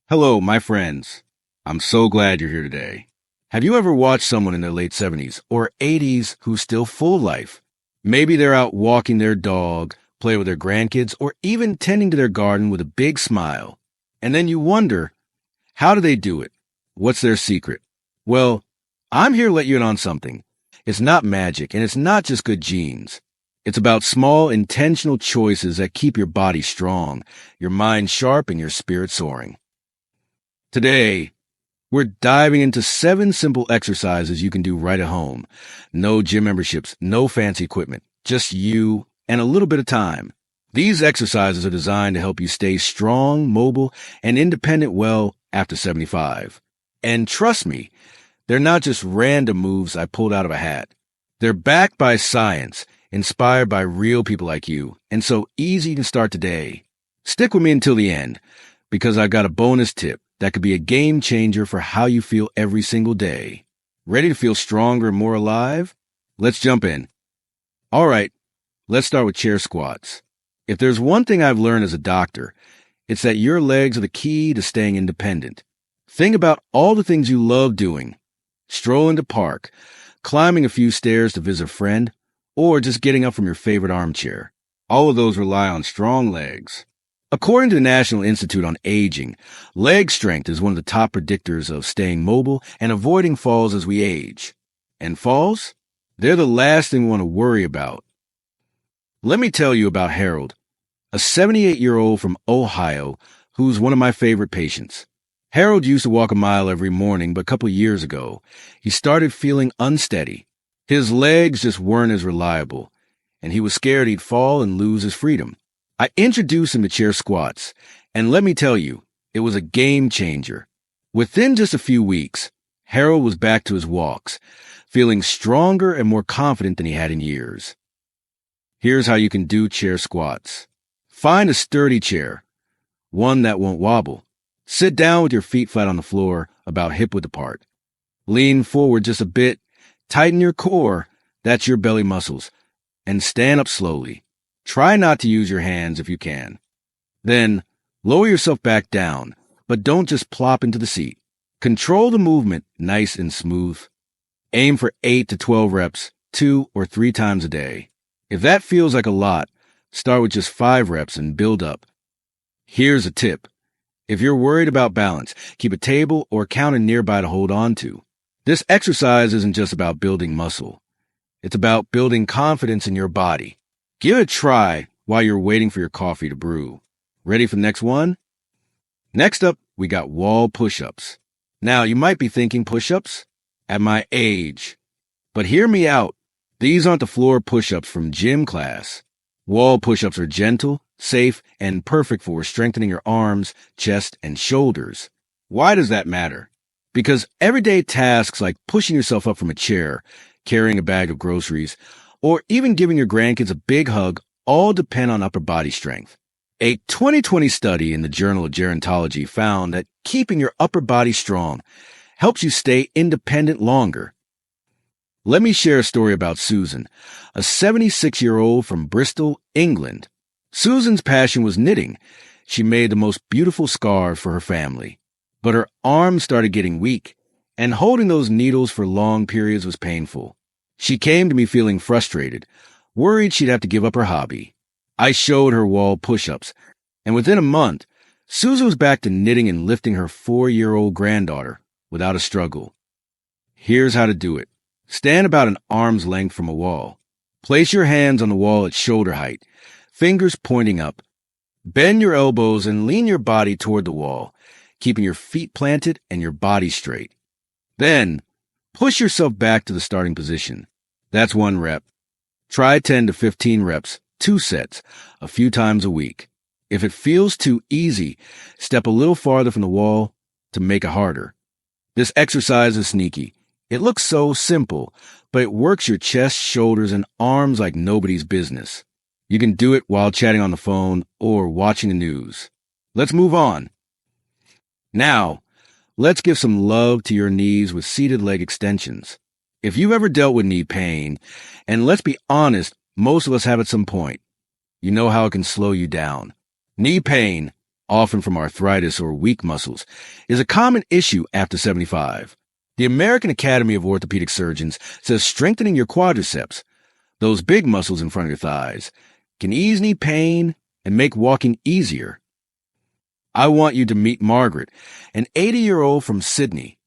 Hello, my friends. I'm so glad you're here today. Have you ever watched someone in their late 70s or 80s who's still full life? Maybe they're out walking their dog, playing with their grandkids, or even tending to their garden with a big smile. And then you wonder, how do they do it? What's their secret? Well, I'm here to let you in on something. It's not magic, and it's not just good genes. It's about small, intentional choices that keep your body strong, your mind sharp, and your spirit soaring. Today, we're diving into 7 simple exercises you can do right at home. No gym memberships, no fancy equipment, just you and a little bit of time. These exercises are designed to help you stay strong, mobile, and independent well after 75. And trust me, they're not just random moves I pulled out of a hat. They're backed by science, inspired by real people like you, and so easy you can start today. Stick with me until the end, because I've got a bonus tip that could be a game changer for how you feel every single day. Ready to feel stronger and more alive? Let's jump in. All right, let's start with chair squats. If there's one thing I've learned as a doctor, it's that your legs are the key to staying independent. Think about all the things you love doing. Strolling to park, climbing a few stairs to visit a friend, or just getting up from your favorite armchair. All of those rely on strong legs. According to the National Institute on Aging, leg strength is one of the top predictors of staying mobile and avoiding falls as we age. And falls? They're the last thing we want to worry about. Let me tell you about Harold, a 78-year-old from Ohio who's one of my favorite patients. Harold used to walk a mile every morning, but a couple years ago, he started feeling unsteady. His legs just weren't as reliable, and he was scared he'd fall and lose his freedom. I introduced him to chair squats, and let me tell you, it was a game changer. Within just a few weeks, Harold was back to his walks, feeling stronger and more confident than he had in years. Here's how you can do chair squats. Find a sturdy chair, one that won't wobble. Sit down with your feet flat on the floor, about hip-width apart. Lean forward just a bit, tighten your core, that's your belly muscles, and stand up slowly. Try not to use your hands if you can. Then, lower yourself back down, but don't just plop into the seat. Control the movement nice and smooth. Aim for 8 to 12 reps, 2 or 3 times a day. If that feels like a lot, start with just 5 reps and build up. Here's a tip. If you're worried about balance, keep a table or counter nearby to hold on to. This exercise isn't just about building muscle. It's about building confidence in your body. Give it a try while you're waiting for your coffee to brew. Ready for the next one? Next up, we got wall push-ups. Now, you might be thinking push-ups? At my age. But hear me out. These aren't the floor push-ups from gym class. Wall push-ups are gentle, safe, and perfect for strengthening your arms, chest, and shoulders. Why does that matter? Because everyday tasks like pushing yourself up from a chair, carrying a bag of groceries, or even giving your grandkids a big hug all depend on upper body strength. A 2020 study in the Journal of Gerontology found that keeping your upper body strong helps you stay independent longer. Let me share a story about Susan, a 76-year-old from Bristol, England. Susan's passion was knitting. She made the most beautiful scarves for her family. But her arms started getting weak, and holding those needles for long periods was painful. She came to me feeling frustrated, worried she'd have to give up her hobby. I showed her wall push-ups, and within a month, Susan was back to knitting and lifting her 4-year-old granddaughter without a struggle. Here's how to do it. Stand about an arm's length from a wall. Place your hands on the wall at shoulder height, fingers pointing up. Bend your elbows and lean your body toward the wall, keeping your feet planted and your body straight. Then, push yourself back to the starting position. That's 1 rep. Try 10 to 15 reps, 2 sets, a few times a week. If it feels too easy, step a little farther from the wall to make it harder. This exercise is sneaky. It looks so simple, but it works your chest, shoulders, and arms like nobody's business. You can do it while chatting on the phone or watching the news. Let's move on. Now, let's give some love to your knees with seated leg extensions. If you've ever dealt with knee pain, and let's be honest, most of us have at some point, you know how it can slow you down. Knee pain, often from arthritis or weak muscles, is a common issue after 75. The American Academy of Orthopedic Surgeons says strengthening your quadriceps, those big muscles in front of your thighs, can ease knee pain and make walking easier. I want you to meet Margaret, an 80-year-old from Sydney,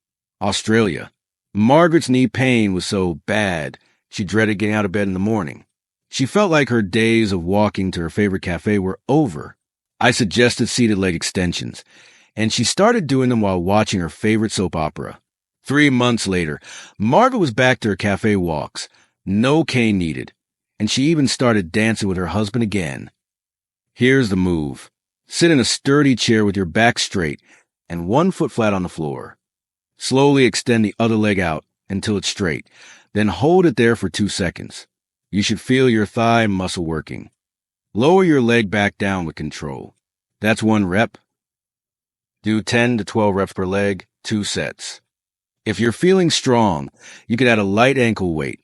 Australia. Margaret's knee pain was so bad, she dreaded getting out of bed in the morning. She felt like her days of walking to her favorite cafe were over. I suggested seated leg extensions, and she started doing them while watching her favorite soap opera. 3 months later, Margaret was back to her cafe walks, no cane needed, and she even started dancing with her husband again. Here's the move. Sit in a sturdy chair with your back straight and one foot flat on the floor. Slowly extend the other leg out until it's straight, then hold it there for 2 seconds. You should feel your thigh muscle working. Lower your leg back down with control. That's 1 rep. Do 10 to 12 reps per leg, 2 sets. If you're feeling strong, you could add a light ankle weight.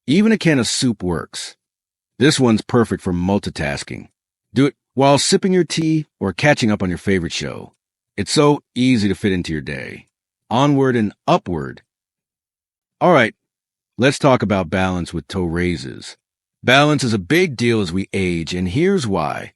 Even a can of soup works. This one's perfect for multitasking. Do it while sipping your tea or catching up on your favorite show. It's so easy to fit into your day. Onward and upward. All right, let's talk about balance with toe raises. Balance is a big deal as we age, and here's why.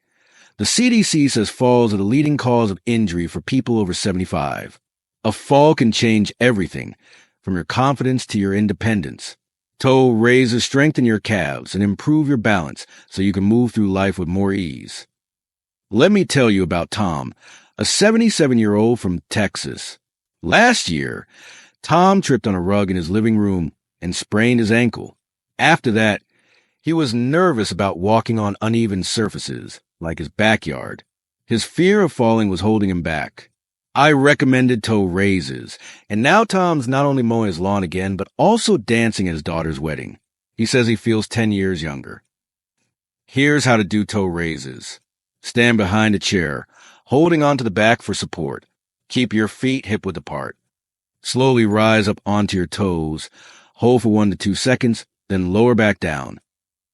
The CDC says falls are the leading cause of injury for people over 75. A fall can change everything, from your confidence to your independence. Toe raises strengthen your calves and improve your balance so you can move through life with more ease. Let me tell you about Tom, a 77-year-old from Texas. Last year, Tom tripped on a rug in his living room and sprained his ankle. After that, he was nervous about walking on uneven surfaces, like his backyard. His fear of falling was holding him back. I recommended toe raises, and now Tom's not only mowing his lawn again, but also dancing at his daughter's wedding. He says he feels 10 years younger. Here's how to do toe raises. Stand behind a chair, holding onto the back for support. Keep your feet hip-width apart. Slowly rise up onto your toes. Hold for 1 to 2 seconds, then lower back down.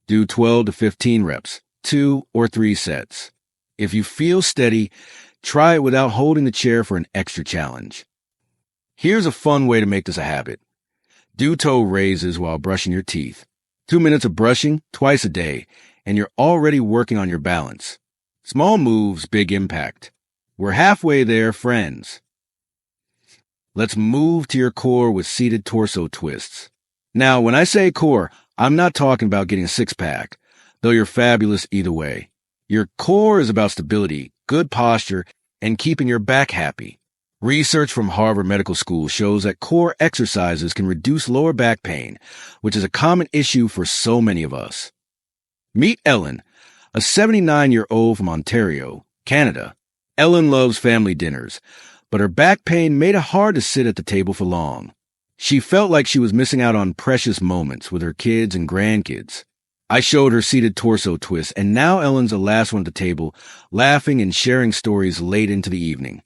Do 12 to 15 reps, 2 or 3 sets. If you feel steady, try it without holding the chair for an extra challenge. Here's a fun way to make this a habit. Do toe raises while brushing your teeth. 2 minutes of brushing twice a day, and you're already working on your balance. Small moves, big impact. We're halfway there, friends. Let's move to your core with seated torso twists. Now, when I say core, I'm not talking about getting a six-pack, though you're fabulous either way. Your core is about stability, good posture, and keeping your back happy. Research from Harvard Medical School shows that core exercises can reduce lower back pain, which is a common issue for so many of us. Meet Ellen, a 79-year-old from Ontario, Canada. Ellen loves family dinners, but her back pain made it hard to sit at the table for long. She felt like she was missing out on precious moments with her kids and grandkids. I showed her seated torso twists, and now Ellen's the last one at the table, laughing and sharing stories late into the evening.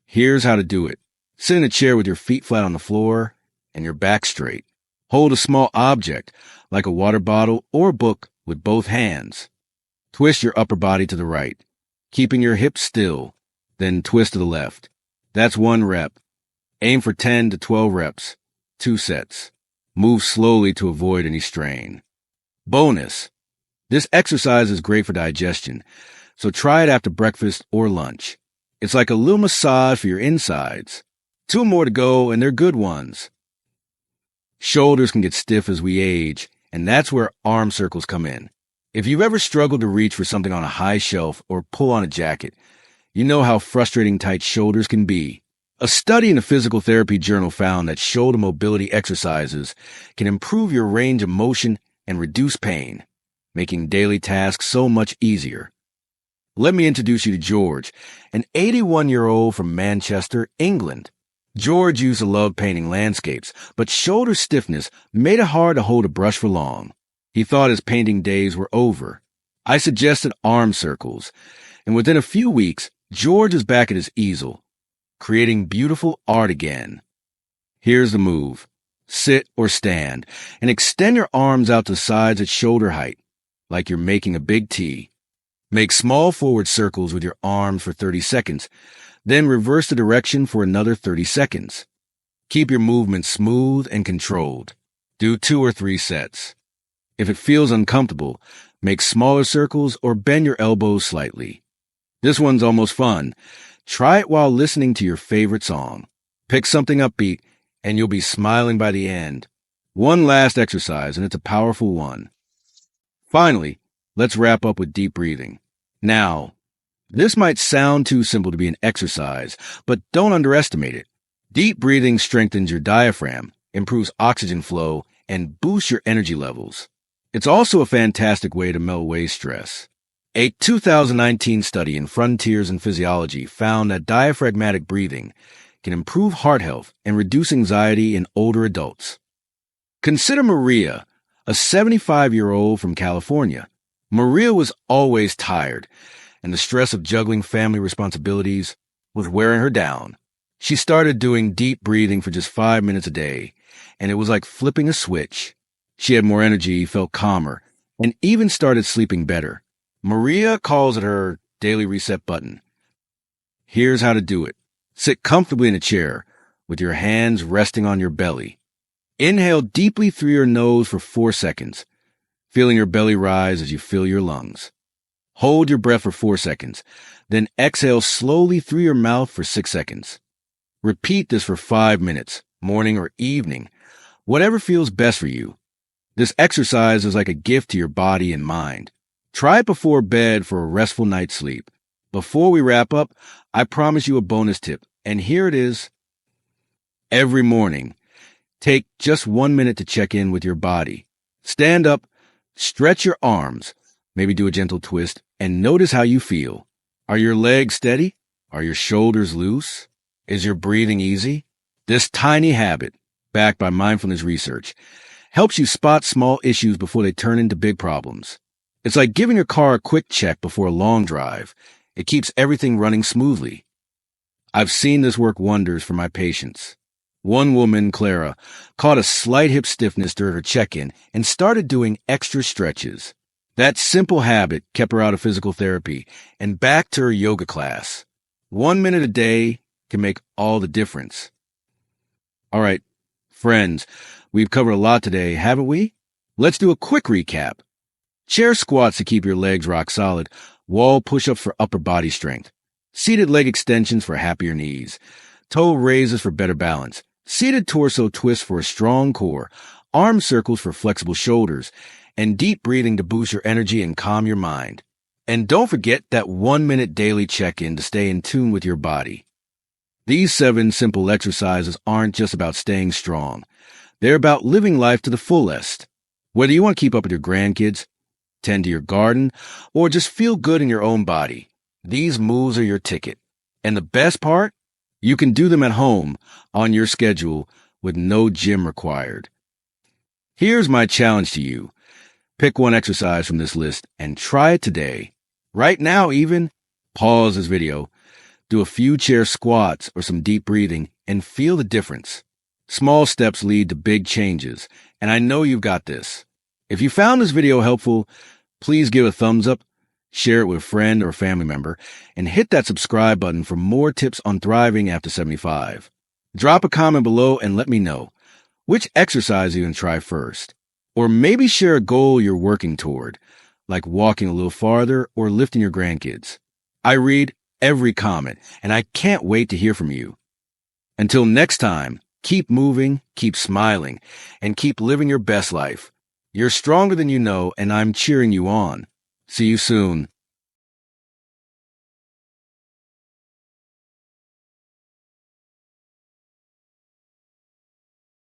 Here's how to do it. Sit in a chair with your feet flat on the floor and your back straight. Hold a small object, like a water bottle or book, with both hands. Twist your upper body to the right, keeping your hips still, then twist to the left. That's 1 rep. Aim for 10 to 12 reps, 2 sets. Move slowly to avoid any strain. Bonus. This exercise is great for digestion, so try it after breakfast or lunch. It's like a little massage for your insides. 2 more to go, and they're good ones. Shoulders can get stiff as we age, and that's where arm circles come in. If you've ever struggled to reach for something on a high shelf or pull on a jacket, you know how frustrating tight shoulders can be. A study in a physical therapy journal found that shoulder mobility exercises can improve your range of motion and reduce pain, making daily tasks so much easier. Let me introduce you to George, an 81-year-old from Manchester, England. George used to love painting landscapes, but shoulder stiffness made it hard to hold a brush for long. He thought his painting days were over. I suggested arm circles, and within a few weeks, George is back at his easel, creating beautiful art again. Here's the move. Sit or stand, and extend your arms out to sides at shoulder height, like you're making a big T. Make small forward circles with your arms for 30 seconds, then reverse the direction for another 30 seconds. Keep your movement smooth and controlled. Do 2 or 3 sets. If it feels uncomfortable, make smaller circles or bend your elbows slightly. This one's almost fun. Try it while listening to your favorite song. Pick something upbeat, and you'll be smiling by the end. One last exercise, and it's a powerful one. Finally, let's wrap up with deep breathing. Now, this might sound too simple to be an exercise, but don't underestimate it. Deep breathing strengthens your diaphragm, improves oxygen flow, and boosts your energy levels. It's also a fantastic way to melt away stress. A 2019 study in Frontiers in Physiology found that diaphragmatic breathing can improve heart health and reduce anxiety in older adults. Consider Maria, a 75-year-old from California. Maria was always tired, and the stress of juggling family responsibilities was wearing her down. She started doing deep breathing for just 5 minutes a day, and it was like flipping a switch. She had more energy, felt calmer, and even started sleeping better. Maria calls it her daily reset button. Here's how to do it. Sit comfortably in a chair with your hands resting on your belly. Inhale deeply through your nose for 4 seconds, feeling your belly rise as you fill your lungs. Hold your breath for 4 seconds, then exhale slowly through your mouth for 6 seconds. Repeat this for 5 minutes, morning or evening, whatever feels best for you. This exercise is like a gift to your body and mind. Try it before bed for a restful night's sleep. Before we wrap up, I promise you a bonus tip, and here it is. Every morning, take just 1 minute to check in with your body. Stand up, stretch your arms, maybe do a gentle twist, and notice how you feel. Are your legs steady? Are your shoulders loose? Is your breathing easy? This tiny habit, backed by mindfulness research, helps you spot small issues before they turn into big problems. It's like giving your car a quick check before a long drive. It keeps everything running smoothly. I've seen this work wonders for my patients. One woman, Clara, caught a slight hip stiffness during her check-in and started doing extra stretches. That simple habit kept her out of physical therapy and back to her yoga class. 1 minute a day can make all the difference. All right, friends, we've covered a lot today, haven't we? Let's do a quick recap. Chair squats to keep your legs rock solid, wall push-ups for upper body strength, seated leg extensions for happier knees, toe raises for better balance, seated torso twists for a strong core, arm circles for flexible shoulders, and deep breathing to boost your energy and calm your mind. And don't forget that 1 minute daily check-in to stay in tune with your body. These 7 simple exercises aren't just about staying strong. They're about living life to the fullest. Whether you want to keep up with your grandkids, tend to your garden, or just feel good in your own body, these moves are your ticket. And the best part? You can do them at home, on your schedule, with no gym required. Here's my challenge to you. Pick one exercise from this list and try it today. Right now even, pause this video, do a few chair squats or some deep breathing, and feel the difference. Small steps lead to big changes, and I know you've got this. If you found this video helpful, please give a thumbs up, share it with a friend or family member, and hit that subscribe button for more tips on thriving after 75. Drop a comment below and let me know which exercise you can try first. Or maybe share a goal you're working toward, like walking a little farther or lifting your grandkids. I read every comment, and I can't wait to hear from you. Until next time, keep moving, keep smiling, and keep living your best life. You're stronger than you know, and I'm cheering you on. See you soon.